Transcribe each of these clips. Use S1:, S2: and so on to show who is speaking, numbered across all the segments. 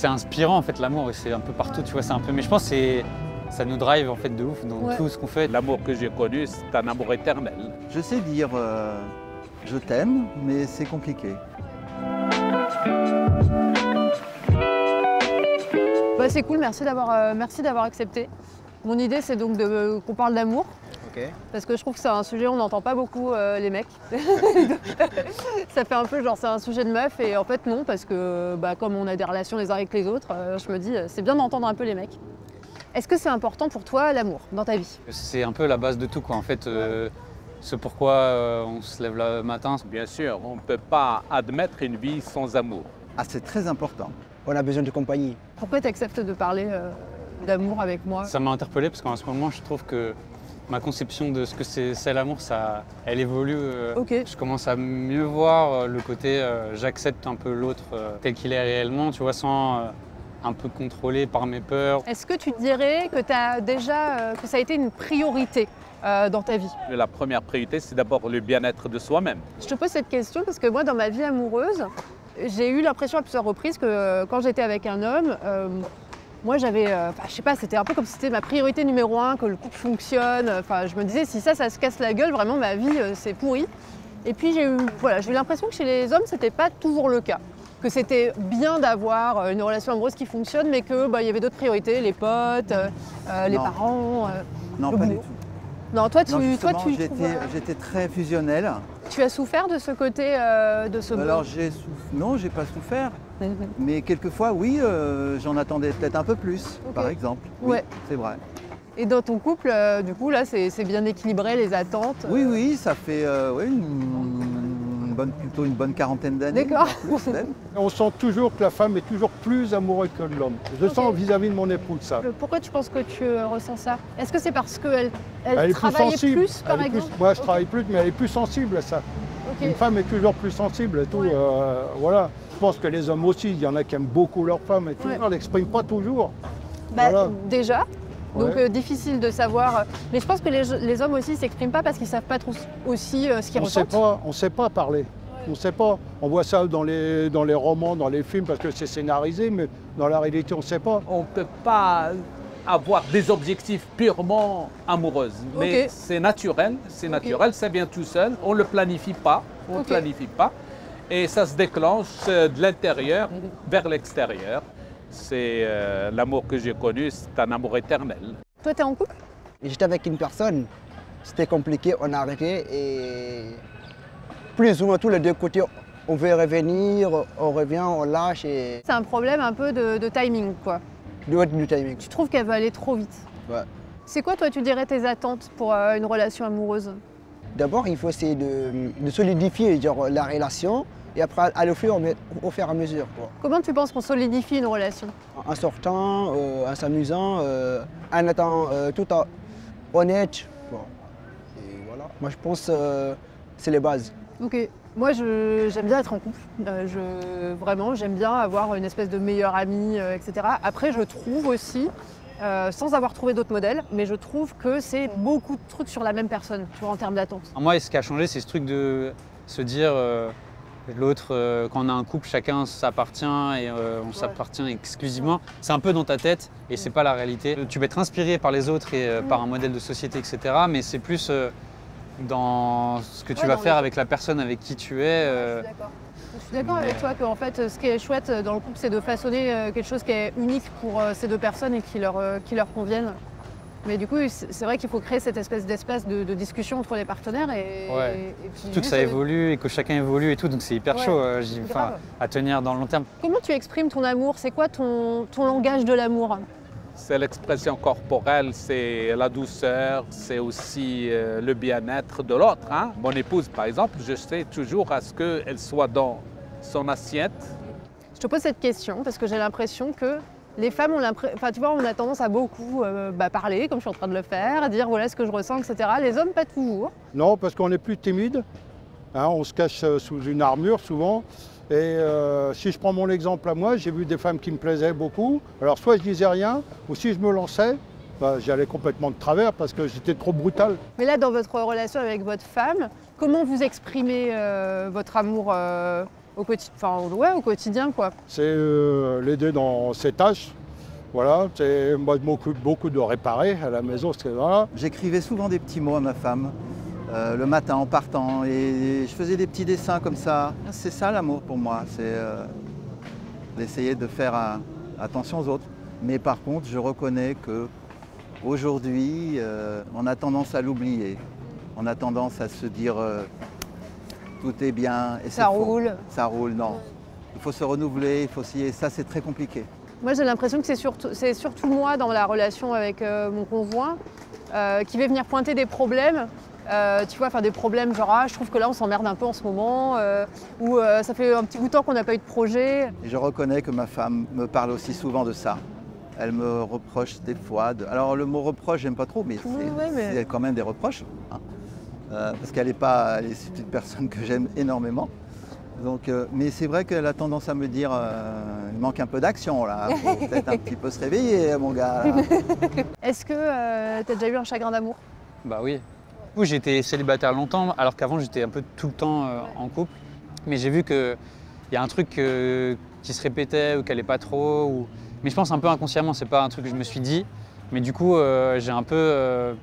S1: c'est inspirant en fait l'amour et c'est un peu partout, tu vois, c'est un peu. Mais je pense que ça nous drive en fait de ouf dans tout ce qu'on fait.
S2: L'amour que j'ai connu, c'est un amour éternel.
S3: Je sais dire je t'aime, mais c'est compliqué.
S4: Bah, c'est cool, merci d'avoir accepté. Mon idée, c'est donc qu'on parle d'amour.
S5: Ok.
S4: Parce que je trouve que c'est un sujet, on n'entend pas beaucoup les mecs. Ça fait un peu genre c'est un sujet de meuf et en fait non, parce que bah, comme on a des relations les uns avec les autres, je me dis c'est bien d'entendre un peu les mecs. Est-ce que c'est important pour toi l'amour dans ta vie?
S1: C'est un peu la base de tout quoi. En fait, c'est pourquoi on se lève le matin.
S2: Bien sûr, on ne peut pas admettre une vie sans amour.
S3: Ah, c'est très important.
S5: On a besoin de compagnie.
S4: Pourquoi tu acceptes de parler d'amour avec moi?
S1: Ça m'a interpellé parce qu'en ce moment, je trouve que ma conception de ce que c'est l'amour, elle évolue.
S4: Ok.
S1: Je commence à mieux voir le côté j'accepte un peu l'autre tel qu'il est réellement, tu vois, sans un peu contrôlé par mes peurs.
S4: Est-ce que tu dirais que que ça a été une priorité dans ta vie?
S2: La première priorité, c'est d'abord le bien-être de soi-même.
S4: Je te pose cette question parce que moi, dans ma vie amoureuse, j'ai eu l'impression à plusieurs reprises que quand j'étais avec un homme, moi j'avais, je sais pas, c'était un peu comme si c'était ma priorité numéro 1, que le couple fonctionne. Enfin, je me disais, si ça se casse la gueule, vraiment ma vie c'est pourri. Et puis j'ai eu l'impression que chez les hommes, c'était pas toujours le cas. Que c'était bien d'avoir une relation amoureuse qui fonctionne, mais qu'il y avait d'autres priorités, les potes, les parents.
S3: Non, pas du tout.
S4: Non, toi,
S3: Non, justement,
S4: tu
S3: j'étais très fusionnel.
S4: Tu as souffert de ce côté de ce
S3: Alors non, j'ai pas souffert. Mais quelquefois, oui, j'en attendais peut-être un peu plus, par exemple. Oui,
S4: Ouais.
S3: c'est vrai.
S4: Et dans ton couple, du coup, là, c'est bien équilibré, les attentes.
S3: Oui, oui, ça fait plutôt une bonne quarantaine d'années.
S4: D'accord.
S6: On sent toujours que la femme est toujours plus amoureuse que l'homme. Je le sens vis-à-vis de mon épouse, ça.
S4: Pourquoi tu penses que tu ressens ça? Est-ce que c'est parce qu'elle
S6: Elle est plus
S4: travaillait
S6: sensible.
S4: plus, par exemple?
S6: Moi, je travaille plus, mais elle est plus sensible à ça.
S4: Ok.
S6: Une femme est toujours plus sensible et tout.
S4: Ouais.
S6: Voilà. Je pense que les hommes aussi, il y en a qui aiment beaucoup leur femme et tout.
S4: Ouais.
S6: On ne l'exprime pas toujours.
S4: Bah,
S6: Voilà.
S4: déjà. Donc
S6: Ouais.
S4: difficile de savoir. Mais je pense que les hommes aussi ne s'expriment pas parce qu'ils ne savent pas trop aussi ce qu'ils ressentent.
S6: On ne sait pas parler. On ne sait pas. On voit ça dans les romans, dans les films, parce que c'est scénarisé, mais dans la réalité, on ne sait pas.
S2: On ne peut pas avoir des objectifs purement amoureux. Mais
S4: Ok.
S2: c'est naturel, ça vient tout seul. On ne le planifie pas, Et ça se déclenche de l'intérieur vers l'extérieur. C'est l'amour que j'ai connu, c'est un amour éternel.
S4: Toi, tu es en couple?
S5: J'étais avec une personne, c'était compliqué, on a arrêté et plus ou moins tous les deux côtés, on veut revenir, on revient, on lâche et
S4: C'est un problème un peu de timing, quoi.
S5: du timing.
S4: Tu trouves qu'elle va aller trop vite?
S5: Ouais.
S4: C'est quoi, toi, tu dirais tes attentes pour une relation amoureuse?
S5: D'abord, il faut essayer de solidifier genre, la relation et après aller au fur et à mesure. Quoi.
S4: Comment tu penses qu'on solidifie une relation?
S5: En sortant, en s'amusant, en étant tout honnête. Bon. Et voilà. Moi, je pense que c'est les bases.
S4: Ok. Moi, j'aime bien être en couple. Vraiment, j'aime bien avoir une espèce de meilleure amie, etc. Après, je trouve aussi, sans avoir trouvé d'autres modèles, mais je trouve que c'est beaucoup de trucs sur la même personne, tu vois, en termes d'attente.
S1: Moi, ce qui a changé, c'est ce truc de se dire l'autre, quand on a un couple, chacun s'appartient et on s'appartient exclusivement. C'est un peu dans ta tête et c'est pas la réalité. Tu vas être inspiré par les autres et par un modèle de société, etc. Mais c'est plus dans ce que tu vas faire avec la personne avec qui tu es.
S4: Je suis d'accord avec toi qu'en fait, ce qui est chouette dans le couple, c'est de façonner quelque chose qui est unique pour ces deux personnes et qui leur convienne. Mais du coup, c'est vrai qu'il faut créer cette espèce d'espace de discussion entre les partenaires et puis
S1: Surtout que ça évolue et que chacun évolue et tout, donc c'est hyper chaud
S4: grave.
S1: à tenir dans le long terme.
S4: Comment tu exprimes ton amour? C'est quoi ton langage de l'amour?
S2: C'est l'expression corporelle, c'est la douceur, c'est aussi le bien-être de l'autre. Hein. Mon épouse, par exemple, je sais toujours à ce qu'elle soit dans son assiette.
S4: Je te pose cette question parce que j'ai l'impression que les femmes ont on a tendance à beaucoup parler, comme je suis en train de le faire, à dire voilà ce que je ressens, etc. Les hommes, pas toujours.
S6: Non, parce qu'on est plus timide. Hein, on se cache sous une armure souvent. Et si je prends mon exemple à moi, j'ai vu des femmes qui me plaisaient beaucoup. Alors soit je disais rien, ou si je me lançais, j'y allais complètement de travers parce que j'étais trop brutal.
S4: Mais là, dans votre relation avec votre femme, comment vous exprimez votre amour au quotidien, quoi.
S6: C'est l'aider dans ses tâches. Voilà, moi je m'occupe beaucoup de réparer à la maison. Voilà.
S3: J'écrivais souvent des petits mots à ma femme le matin en partant et je faisais des petits dessins comme ça. C'est ça l'amour pour moi, c'est d'essayer de faire attention aux autres. Mais par contre, je reconnais que aujourd'hui, on a tendance à l'oublier. On a tendance à se dire tout est bien et
S4: Ça roule.
S3: Ça roule, non. Il faut se renouveler, il faut s'y... Et ça, c'est très compliqué.
S4: Moi, j'ai l'impression que c'est surtout moi dans la relation avec mon conjoint qui va venir pointer des problèmes. Tu vois, enfin des problèmes genre je trouve que là on s'emmerde un peu en ce moment ou ça fait un petit bout de temps qu'on n'a pas eu de projet.
S3: Et je reconnais que ma femme me parle aussi souvent de ça. Elle me reproche des fois. Alors le mot reproche, j'aime pas trop, mais c'est quand même des reproches. Hein. Parce qu'elle n'est pas, c'est une personne que j'aime énormément. Donc, mais c'est vrai qu'elle a tendance à me dire il manque un peu d'action là, il faut peut-être un petit peu se réveiller mon gars.
S4: Est-ce que tu as déjà eu un chagrin d'amour?
S1: Bah oui. J'ai été célibataire longtemps, alors qu'avant j'étais un peu tout le temps en couple. Mais j'ai vu qu'il y a un truc qui se répétait ou qui n'allait pas trop. Mais je pense un peu inconsciemment, c'est pas un truc que je me suis dit. Mais du coup, j'ai un peu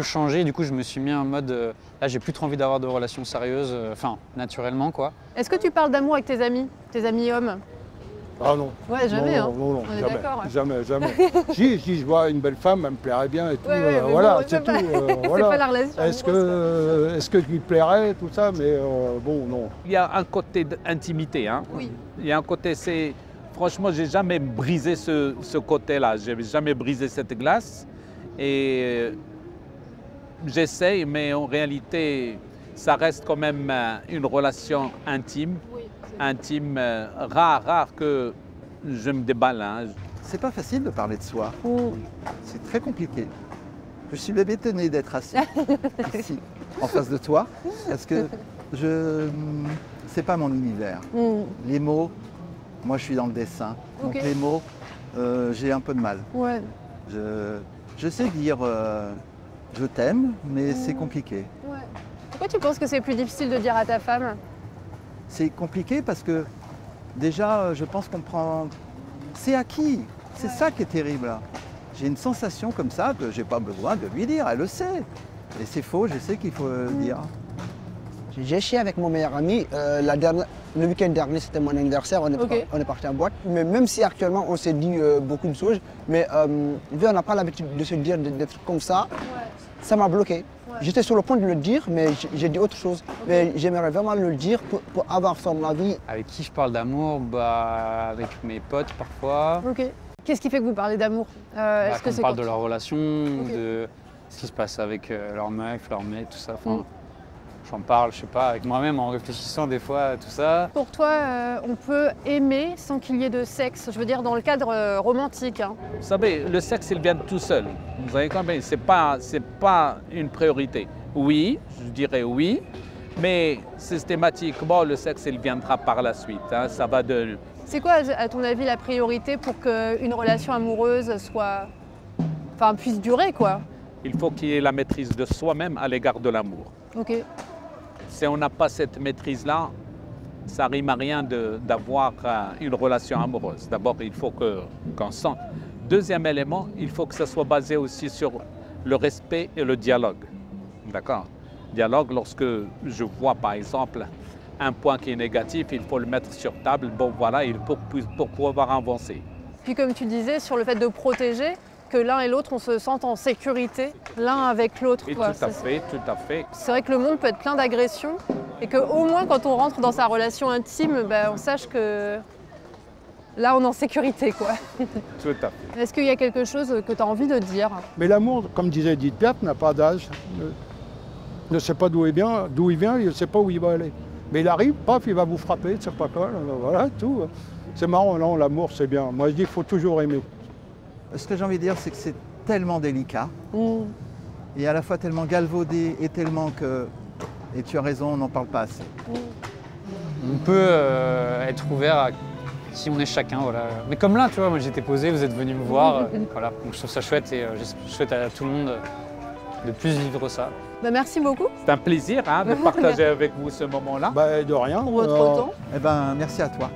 S1: changé. Du coup, je me suis mis en mode là, j'ai plus trop envie d'avoir de relations sérieuses, enfin, naturellement quoi.
S4: Est-ce que tu parles d'amour avec tes amis hommes?
S6: Ah non.
S4: Ouais, jamais.
S6: Non,
S4: hein.
S6: non, non,
S4: On est
S6: jamais,
S4: d'accord.
S6: jamais. Si je vois une belle femme, elle me plairait bien et tout.
S4: Ouais, mais
S6: voilà,
S4: bon,
S6: c'est tout.
S4: c'est
S6: Voilà.
S4: pas la relation.
S6: Est-ce que je lui plairais, tout ça, mais bon, non.
S2: Il y a un côté d'intimité. Hein.
S4: Oui.
S2: Il y a un côté, franchement, j'ai jamais brisé ce côté-là. J'ai jamais brisé cette glace. Et j'essaye, mais en réalité, ça reste quand même une relation intime.
S4: Oui,
S2: intime, rare que je me déballe. Hein.
S3: C'est pas facile de parler de soi.
S4: Ouh.
S3: C'est très compliqué. Je suis même étonné d'être assis ici, en face de toi, parce que c'est pas mon univers. Les mots, moi je suis dans le dessin, donc
S4: Ok.
S3: les mots, j'ai un peu de mal.
S4: Ouais.
S3: Je sais dire je t'aime, mais c'est compliqué.
S4: Ouais. Pourquoi tu penses que c'est plus difficile de dire à ta femme?
S3: C'est compliqué parce que déjà, je pense qu'on prend... C'est acquis, c'est ça qui est terrible. Là. J'ai une sensation comme ça que j'ai pas besoin de lui dire, elle le sait. Et c'est faux, je sais qu'il faut le dire.
S5: J'ai chié avec mon meilleur ami. Le week-end dernier, c'était mon anniversaire, on est parti en boîte. Mais même si actuellement on s'est dit beaucoup de choses, mais vu qu'on n'a pas l'habitude de se dire des trucs comme ça, ça m'a bloqué. J'étais sur le point de le dire, mais j'ai dit autre chose. Mais j'aimerais vraiment le dire pour avoir son avis.
S1: Avec qui je parle d'amour? Bah, avec mes potes parfois.
S4: Ok. Qu'est-ce qui fait que vous parlez d'amour? Est-ce que
S1: On
S4: c'est
S1: parle
S4: quand-
S1: de leur relation, de ce qui se passe avec leur meuf, leur mec, tout ça. Enfin, j'en parle, je sais pas, avec moi-même en réfléchissant des fois à tout ça.
S4: Pour toi, on peut aimer sans qu'il y ait de sexe, je veux dire dans le cadre romantique. Hein.
S2: Vous savez, le sexe, il vient tout seul. Vous avez compris, c'est pas une priorité. Oui, je dirais oui, mais systématiquement, le sexe, il viendra par la suite. Hein. Ça va de...
S4: C'est quoi, à ton avis, la priorité pour qu'une relation amoureuse puisse durer, quoi?
S2: Il faut qu'il y ait la maîtrise de soi-même à l'égard de l'amour.
S4: Ok.
S2: Si on n'a pas cette maîtrise-là, ça rime à rien d'avoir une relation amoureuse. D'abord, il faut qu'on sente. Deuxième élément, il faut que ça soit basé aussi sur le respect et le dialogue. D'accord? Dialogue, lorsque je vois par exemple un point qui est négatif, il faut le mettre sur table. Bon, voilà, pour pouvoir avancer.
S4: Puis comme tu disais, sur le fait de protéger, que l'un et l'autre, on se sente en sécurité l'un avec l'autre.
S2: Et
S4: quoi.
S2: tout à fait, tout à fait.
S4: C'est vrai que le monde peut être plein d'agressions et qu'au moins quand on rentre dans sa relation intime, on sache que là on est en sécurité, quoi.
S2: Tout à fait.
S4: Est-ce qu'il y a quelque chose que tu as envie de dire?
S6: Mais l'amour, comme disait Edith Piaf, n'a pas d'âge. Ne sait pas d'où il vient, il ne sait pas où il va aller. Mais il arrive, paf, il va vous frapper, je sais pas quoi, voilà, tout. C'est marrant, non, l'amour, c'est bien. Moi, je dis qu'il faut toujours aimer.
S3: Ce que j'ai envie de dire, c'est que c'est tellement délicat et à la fois tellement galvaudé et tellement que... Et tu as raison, on n'en parle pas assez.
S1: On peut être ouvert à qui on est chacun, voilà. Mais comme là, tu vois, moi j'étais posé, vous êtes venus me voir, voilà. Donc je trouve ça chouette et je souhaite à tout le monde de plus vivre ça.
S4: Bah, merci beaucoup
S2: C'est un plaisir hein, de partager avec vous ce moment-là.
S6: Bah, de rien.
S4: pour votre temps.
S3: Eh ben, merci à toi.